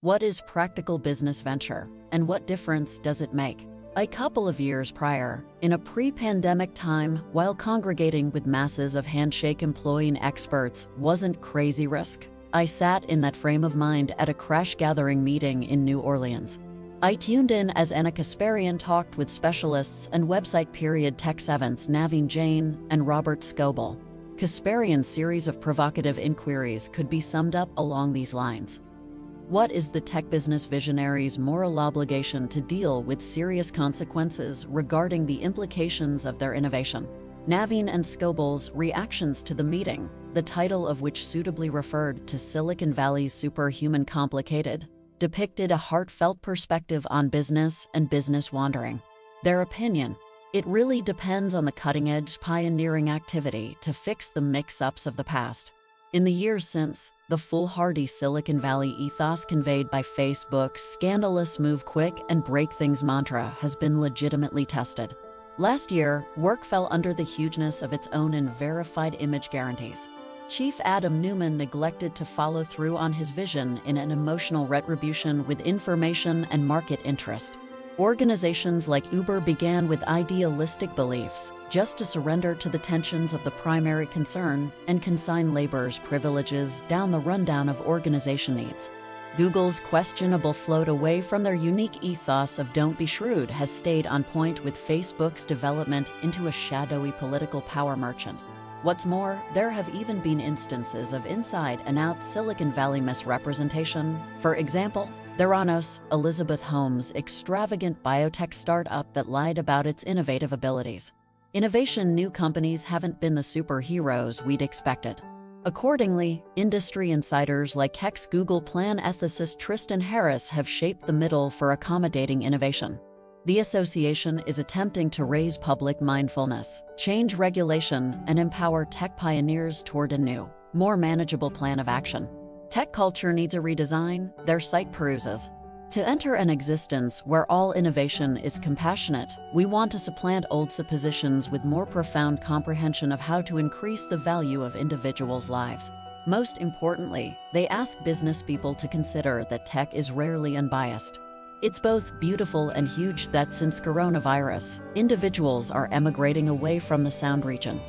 What is practical business venture, and what difference does it make? A couple of years prior, in a pre-pandemic time, while congregating with masses of handshake-employing experts wasn't crazy risk, I sat in that frame of mind at a crash-gathering meeting in New Orleans. I tuned in as Anna Kasparian talked with specialists and website tech savants Naveen Jain and Robert Scoble. Kasparian's series of provocative inquiries could be summed up along these lines. What is the tech business visionary's moral obligation to deal with serious consequences regarding the implications of their innovation? Naveen and Scoble's reactions to the meeting, the title of which suitably referred to Silicon Valley's superhuman complicated, depicted a heartfelt perspective on business and business wandering. Their opinion: it really depends on the cutting-edge pioneering activity to fix the mix-ups of the past. In the years since, the foolhardy Silicon Valley ethos conveyed by Facebook's scandalous move quick and break things mantra has been legitimately tested. Last year, work fell under the hugeness of its own and verified image guarantees. Chief Adam Neumann neglected to follow through on his vision in an emotional retribution with information and market interest. Organizations like Uber began with idealistic beliefs, just to surrender to the tensions of the primary concern and consign labor's privileges down the rundown of organization needs. Google's questionable float away from their unique ethos of don't be shrewd has stayed on point with Facebook's development into a shadowy political power merchant. What's more, there have even been instances of inside-and-out Silicon Valley misrepresentation. For example, Theranos, Elizabeth Holmes' extravagant biotech startup that lied about its innovative abilities. Innovation new companies haven't been the superheroes we'd expected. Accordingly, industry insiders like ex-Google Plan ethicist Tristan Harris have shaped the middle for accommodating innovation. The association is attempting to raise public mindfulness, change regulation, and empower tech pioneers toward a new, more manageable plan of action. Tech culture needs a redesign, their site peruses. To enter an existence where all innovation is compassionate, we want to supplant old suppositions with more profound comprehension of how to increase the value of individuals' lives. Most importantly, they ask business people to consider that tech is rarely unbiased. It's both beautiful and huge that since coronavirus, individuals are emigrating away from the Sound region.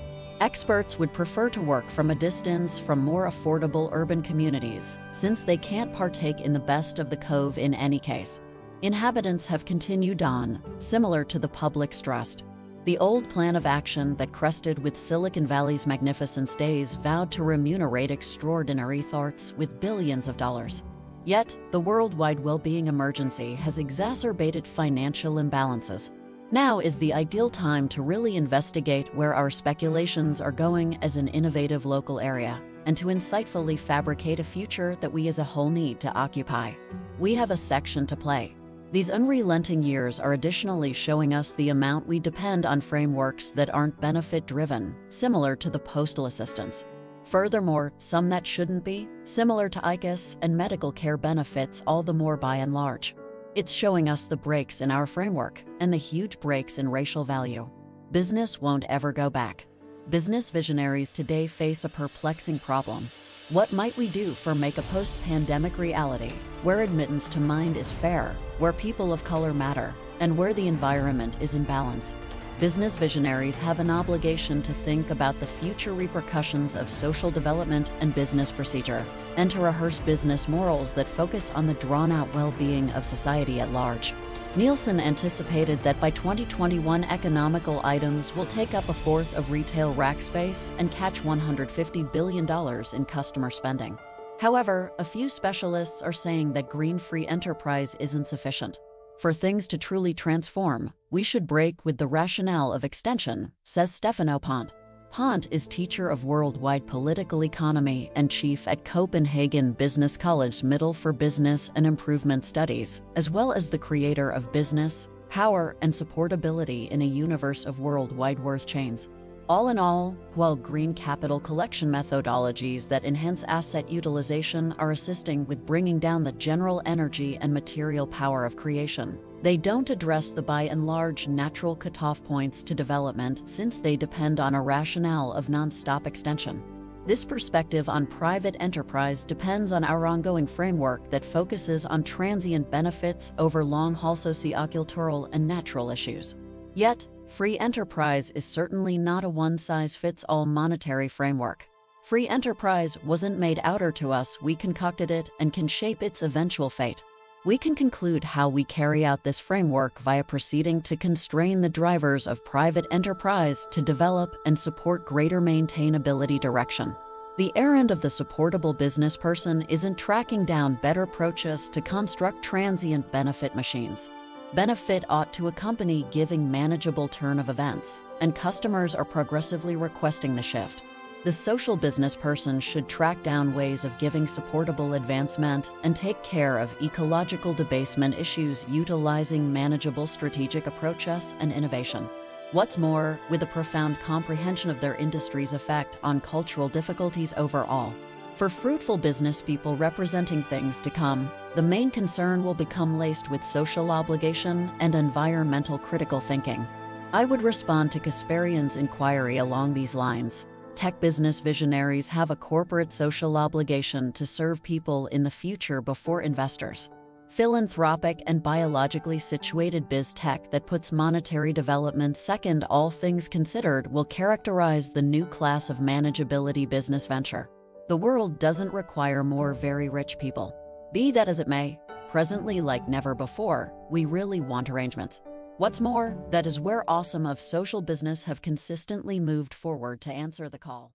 Experts would prefer to work from a distance from more affordable urban communities, since they can't partake in the best of the Cove in any case. Inhabitants have continued on, similar to the public's trust. The old plan of action that crested with Silicon Valley's magnificence days vowed to remunerate extraordinary thoughts with billions of dollars. Yet, the worldwide well-being emergency has exacerbated financial imbalances. Now is the ideal time to really investigate where our speculations are going as an innovative local area, and to insightfully fabricate a future that we as a whole need to occupy. We have a section to play. These unrelenting years are additionally showing us the amount we depend on frameworks that aren't benefit-driven, similar to the postal assistance. Furthermore, some that shouldn't be, similar to ICAS and medical care benefits all the more by and large. It's showing us the breaks in our framework and the huge breaks in racial value. Business won't ever go back. Business visionaries today face a perplexing problem. What might we do for make a post-pandemic reality, where admittance to mind is fair, where people of color matter, and where the environment is in balance? Business visionaries have an obligation to think about the future repercussions of social development and business procedure, and to rehearse business morals that focus on the drawn-out well-being of society at large. Nielsen anticipated that by 2021 economical items will take up a fourth of retail rack space and catch $150 billion in customer spending. However, a few specialists are saying that green-free enterprise isn't sufficient. For things to truly transform, we should break with the rationale of extension, says Stefano Pont. Pont is teacher of worldwide political economy and chief at Copenhagen Business College Middle for Business and Improvement Studies, as well as the creator of Business, Power, and Supportability in a Universe of Worldwide Worth Chains. All in all, while green capital collection methodologies that enhance asset utilization are assisting with bringing down the general energy and material power of creation, they don't address the by and large natural cutoff points to development since they depend on a rationale of non-stop extension. This perspective on private enterprise depends on our ongoing framework that focuses on transient benefits over long-haul socio-cultural and natural issues. Yet, free enterprise is certainly not a one-size-fits-all monetary framework. Free enterprise wasn't made outer to us, we concocted it and can shape its eventual fate. We can conclude how we carry out this framework via proceeding to constrain the drivers of private enterprise to develop and support greater maintainability direction. The errand of the supportable business person isn't tracking down better approaches to construct transient benefit machines. Benefit ought to accompany giving manageable turn of events, and customers are progressively requesting the shift. The social business person should track down ways of giving supportable advancement and take care of ecological debasement issues utilizing manageable strategic approaches and innovation. What's more, with a profound comprehension of their industry's effect on cultural difficulties overall. For fruitful business people representing things to come, the main concern will become laced with social obligation and environmental critical thinking. I would respond to Kasparian's inquiry along these lines. Tech business visionaries have a corporate social obligation to serve people in the future before investors. Philanthropic and biologically situated biz tech that puts monetary development second, all things considered, will characterize the new class of manageability business venture. The world doesn't require more very rich people. Be that as it may, presently like never before, we really want arrangements. What's more, that is where awesome of social business have consistently moved forward to answer the call.